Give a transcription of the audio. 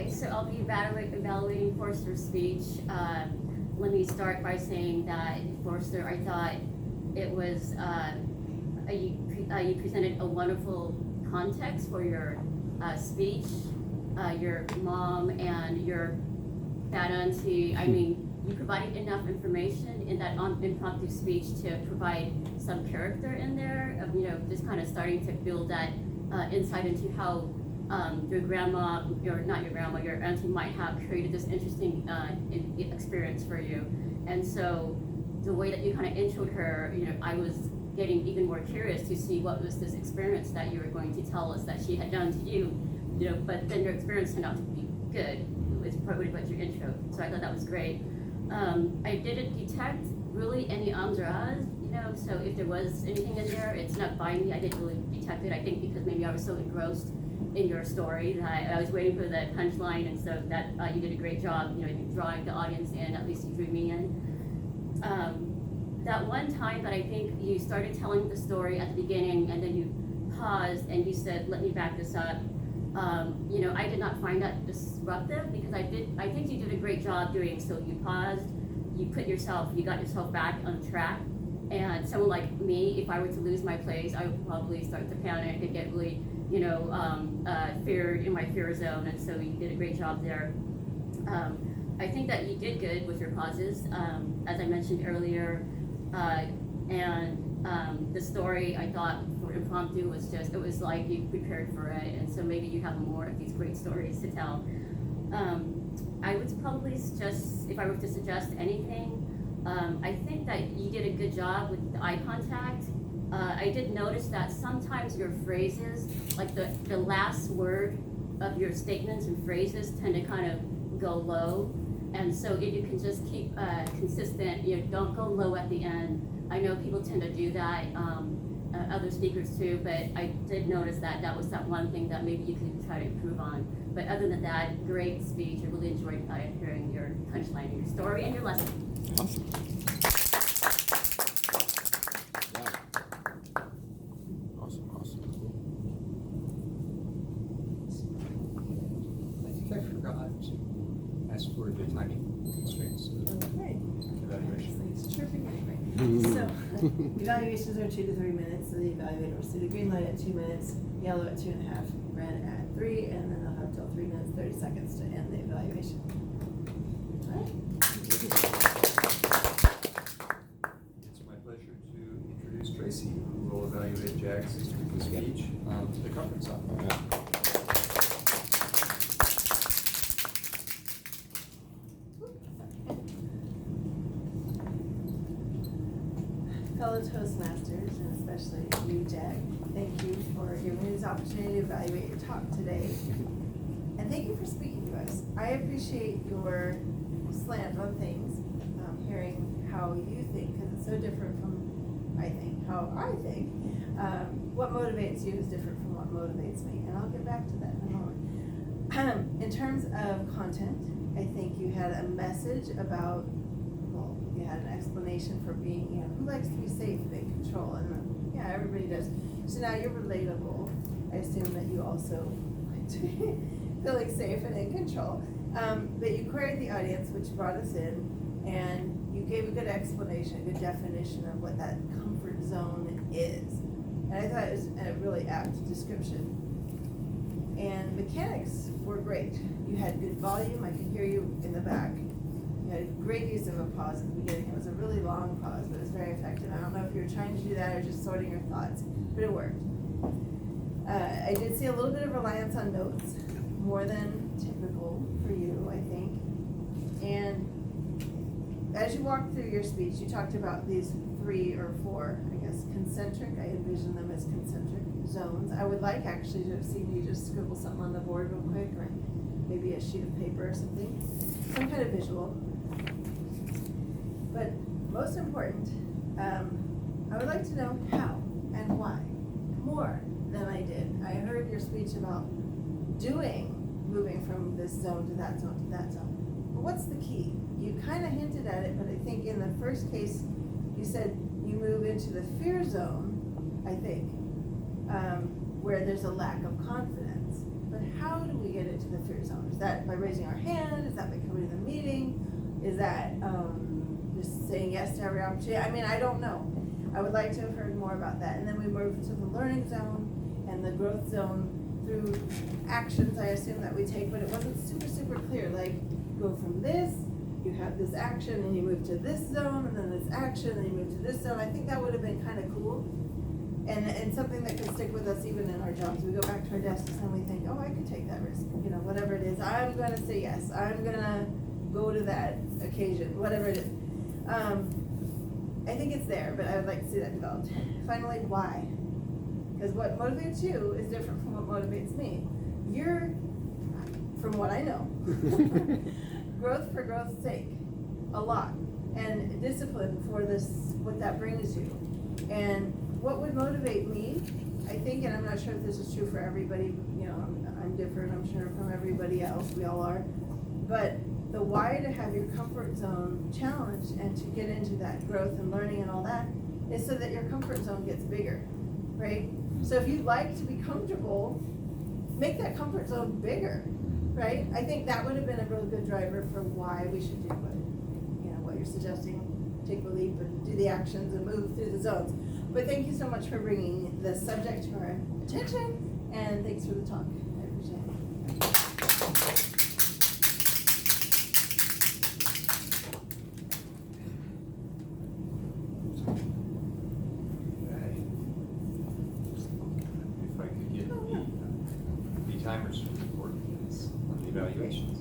Okay, so I'll be evaluating Forster's speech. Let me start by saying that Forster, I thought it was, you presented a wonderful context for your speech. Your mom and your bad auntie, I mean, you provided enough information in that impromptu speech to provide some character in there of, just kind of starting to build that insight into how your grandma, or not your grandma, your auntie might have created this interesting experience for you. And so the way that you kind of introed her, I was getting even more curious to see what was this experience that you were going to tell us that she had done to you, but then your experience turned out to be good. It's probably what your intro. So I thought that was great. I didn't detect really any ums or ahs, so if there was anything in there, it's not by me. I didn't really detect it. I think because maybe I was so engrossed in your story that I was waiting for the punchline, and so that you did a great job, drawing the audience in. At least you drew me in. That one time that I think you started telling the story at the beginning, and then you paused and you said, "Let me back this up." I did not find that disruptive because I think you did a great job doing so. You paused, you got yourself back on track. And someone like me, if I were to lose my place, I would probably start to panic and get really, fear in my fear zone. And so you did a great job there. I think that you did good with your pauses, as I mentioned earlier. The story I thought for impromptu was it was like you prepared for it, and so maybe you have more of these great stories to tell. I would probably suggest, if I were to suggest anything, I think that you did a good job with the eye contact. I did notice that sometimes your phrases, like the last word of your statements and phrases tend to kind of go low. And so if you can just keep consistent, don't go low at the end. I know people tend to do that, other speakers too, but I did notice that was that one thing that maybe you could try to improve on. But other than that, great speech. I really enjoyed hearing your punchline, your story, and your lesson. Awesome. Yeah. Awesome. I think I forgot to ask for the timing constraints of Okay. evaluation. It's chirping anyway. So, evaluations are 2 to 3 minutes, so the evaluator will see the green light at 2 minutes, yellow at 2.5, red at 3, and then they'll have till 3 minutes, 30 seconds to end the evaluation. All right. It's my pleasure to introduce Tracy, who will evaluate Jack's speech to the conference hall. All right. Fellow Toastmasters, and especially you, Jack, thank you for giving me this opportunity to evaluate your talk today. And thank you for speaking to us. I appreciate your slant on things, hearing how you think, because it's so different from, how I think. What motivates you is different from what motivates me, and I'll get back to that in a moment. In terms of content, I think you had a message about, you had an explanation for being, who likes to be safe and in control, and yeah, everybody does. So now you're relatable. I assume that you also like to be feeling safe and in control. But you queried the audience, which brought us in, and you gave a good explanation, a good definition of what that comfort zone is. And I thought it was a really apt description. And mechanics were great. You had good volume. I could hear you in the back. You had great use of a pause at the beginning. It was a really long pause, but it was very effective. I don't know if you were trying to do that or just sorting your thoughts, but it worked. I did see a little bit of reliance on notes, more than typical for you, I think. And as you walked through your speech, you talked about these 3 or 4, I guess, concentric. I envision them as concentric zones. I would like actually to have seen you just scribble something on the board real quick, or maybe a sheet of paper or something, some kind of visual. But most important, I would like to know how and why, more than I did. I heard your speech about moving from this zone to that zone to that zone. But what's the key? You kind of hinted at it, but I think in the first case, you said you move into the fear zone, I think, where there's a lack of confidence. But but how do we get into the fear zone? Is that by raising our hand? Is that by coming to the meeting? Is that just saying yes to every opportunity? I mean, I don't know. I would like to have heard more about that. And then we moved to the learning zone and the growth zone through actions, I assume, that we take, but it wasn't super clear. Like, go from this, you have this action, and you move to this zone, and then this action, and you move to this zone. I think that would have been kind of cool. And something that could stick with us even in our jobs. We go back to our desks and we think, oh, I could take that risk. You know, whatever it is, I'm gonna say yes. I'm gonna go to that occasion, whatever it is. I think it's there, but I would like to see that developed. Finally, why? Because what motivates you is different from what motivates me. You're, from what I know, growth for growth's sake, a lot, and discipline for this, what that brings you. And what would motivate me, I think, and I'm not sure if this is true for everybody, you know, I'm different, I'm sure, from everybody else, we all are, but the why to have your comfort zone challenged and to get into that growth and learning and all that is so that your comfort zone gets bigger, right? So if you'd like to be comfortable, make that comfort zone bigger, right? I think that would have been a really good driver for why we should do what you're suggesting, take the leap and do the actions and move through the zones. But thank you so much for bringing the subject to our attention, and thanks for the talk. I appreciate it. Okay. If I could get the timers for the board, please, on the evaluations.